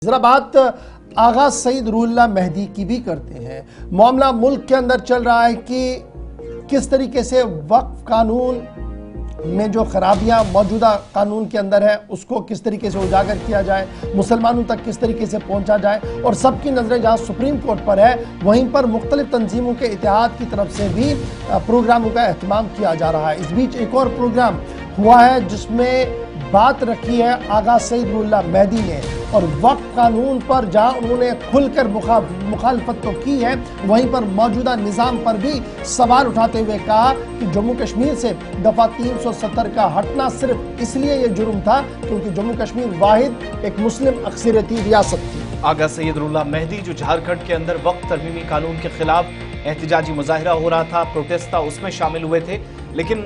ذرا بات آغا سعید روح اللہ مہدی کی بھی کرتے ہیں۔ معاملہ ملک کے اندر چل رہا ہے کہ کس طریقے سے وقف قانون میں جو خرابیاں موجودہ قانون کے اندر ہے اس کو کس طریقے سے اجاگر کیا جائے، مسلمانوں تک کس طریقے سے پہنچا جائے، اور سب کی نظریں جہاں سپریم کورٹ پر ہے وہیں پر مختلف تنظیموں کے اتحاد کی طرف سے بھی پروگراموں کا اہتمام کیا جا رہا ہے۔ اس بیچ ایک اور پروگرام ہوا ہے جس میں بات رکھی ہے آغا سعید روح اللہ مہدی نے، اور وقف قانون پر جہاں انہوں نے کھل کر مخالفت تو کی ہے وہیں پر موجودہ نظام پر بھی سوال اٹھاتے ہوئے کہا کہ جموں کشمیر سے دفعہ 370 کا ہٹنا صرف اس لیے یہ جرم تھا کیونکہ جموں کشمیر واحد ایک مسلم اکثریتی ریاست تھی۔ آغا سعید روح اللہ مہدی جو جھارکھنڈ کے اندر وقف ترمیمی قانون کے خلاف احتجاجی مظاہرہ ہو رہا تھا، پروٹیسٹ تھا، اس میں شامل ہوئے تھے، لیکن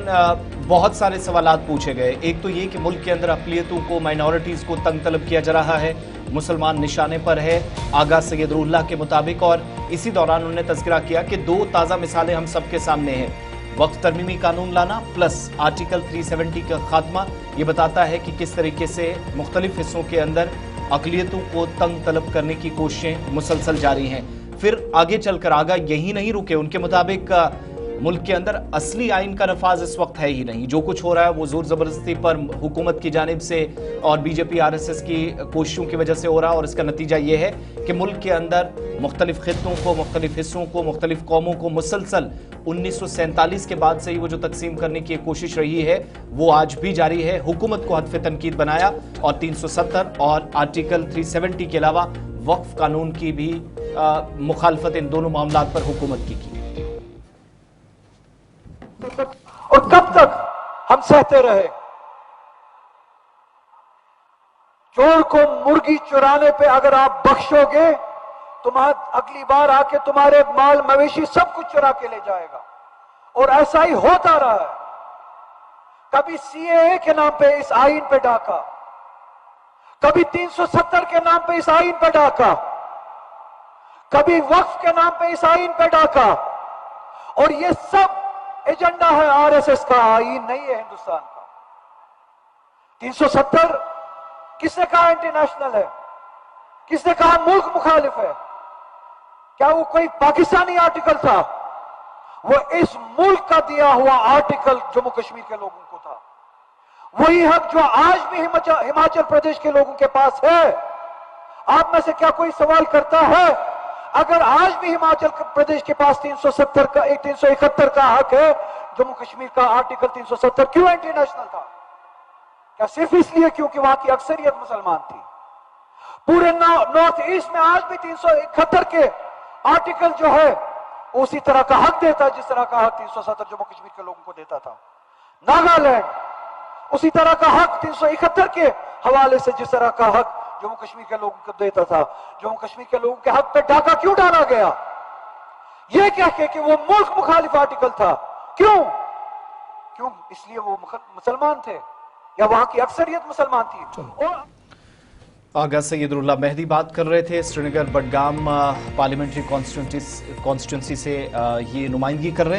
بہت سارے سوالات پوچھے گئے۔ ایک تو یہ کہ ملک کے اندر اقلیتوں کو، مائنورٹیز کو تنگ طلب کیا جا رہا ہے، مسلمان نشانے پر ہے آغا سعید روح اللہ کے مطابق، اور اسی دوران انہوں نے تذکرہ کیا کہ دو تازہ مثالیں ہم سب کے سامنے ہیں، وقف ترمیمی قانون لانا پلس آرٹیکل 370 کا خاتمہ۔ یہ بتاتا ہے کہ کس طریقے سے مختلف حصوں کے اندر اقلیتوں کو تنگ طلب کرنے کی کوششیں مسلسل جاری ہیں۔ پھر آگے چل کر آگا یہی نہیں رکے، ان کے مطابق ملک کے اندر اصلی آئین کا نفاذ اس وقت ہے ہی نہیں، جو کچھ ہو رہا ہے وہ زور زبردستی پر حکومت کی جانب سے اور بی جے پی RSS کی کوششوں کی وجہ سے ہو رہا ہے، اور اس کا نتیجہ یہ ہے کہ ملک کے اندر مختلف خطوں کو، مختلف حصوں کو، مختلف قوموں کو مسلسل 1947 کے بعد سے ہی وہ جو تقسیم کرنے کی کوشش رہی ہے وہ آج بھی جاری ہے۔ حکومت کو ہدف تنقید بنایا اور 370 اور آرٹیکل 370 کے علاوہ وقف قانون کی بھی مخالفت ان دونوں معاملات پر حکومت کی۔ اور کب تک ہم سہتے رہے؟ چور کو مرغی چرانے پہ اگر آپ بخشو گے تو اگلی بار آ کے تمہارے مال مویشی سب کچھ چرا کے لے جائے گا، اور ایسا ہی ہوتا رہا ہے۔ کبھی CAA کے نام پہ اس آئین پہ ڈاکا، کبھی 370 کے نام پہ اس آئین پہ ڈاکا، کبھی وقف کے نام پہ اس آئین پہ ڈاکا، اور یہ سب ایجنڈا ہے RSS کا، آئین نہیں ہے ہندوستان کا۔ 370 کس نے کہا انٹر نیشنل ہے؟ کس نے کہا ملک مخالف ہے؟ کیا وہ کوئی پاکستانی آرٹیکل تھا؟ وہ اس ملک کا دیا ہوا آرٹیکل جموں کشمیر کے لوگوں کو تھا، وہی حق جو آج بھی ہماچل پردیش کے لوگوں کے پاس ہے۔ آپ میں سے کیا کوئی سوال کرتا ہے اگر آج بھی ہماچل پردیش کے پاس 371 کا حق ہے، جموں کشمیر کا آرٹیکل 370 کیوں انٹرنیشنل تھا؟ کیا صرف اس لیے کیونکہ وہاں کی اکثریت مسلمان تھی؟ پورے نارتھ ایسٹ میں آج بھی 371 کے آرٹیکل جو ہے اسی طرح کا حق دیتا ہے جس طرح کا حق 370 جموں کشمیر کے لوگوں کو دیتا تھا۔ ناگالینڈ اسی طرح کا حق 371 کے حوالے سے جس طرح کا حق جموں کشمیر کے لوگوں کو دیتا تھا۔ جموں کشمیر کے لوگوں کے حق پہ ڈاکہ کیوں ڈالا گیا؟ یہ کہہ کے کہ وہ ملک مخالف آرٹیکل تھا۔ کیوں؟ اس لیے وہ مسلمان تھے یا وہاں کی اکثریت مسلمان تھی۔ آغا سعید روح اللہ مہدی بات کر رہے تھے، سری نگر بڈگام پارلیمنٹری کانسٹیٹوئنسی سے یہ نمائندگی کر رہے ہیں۔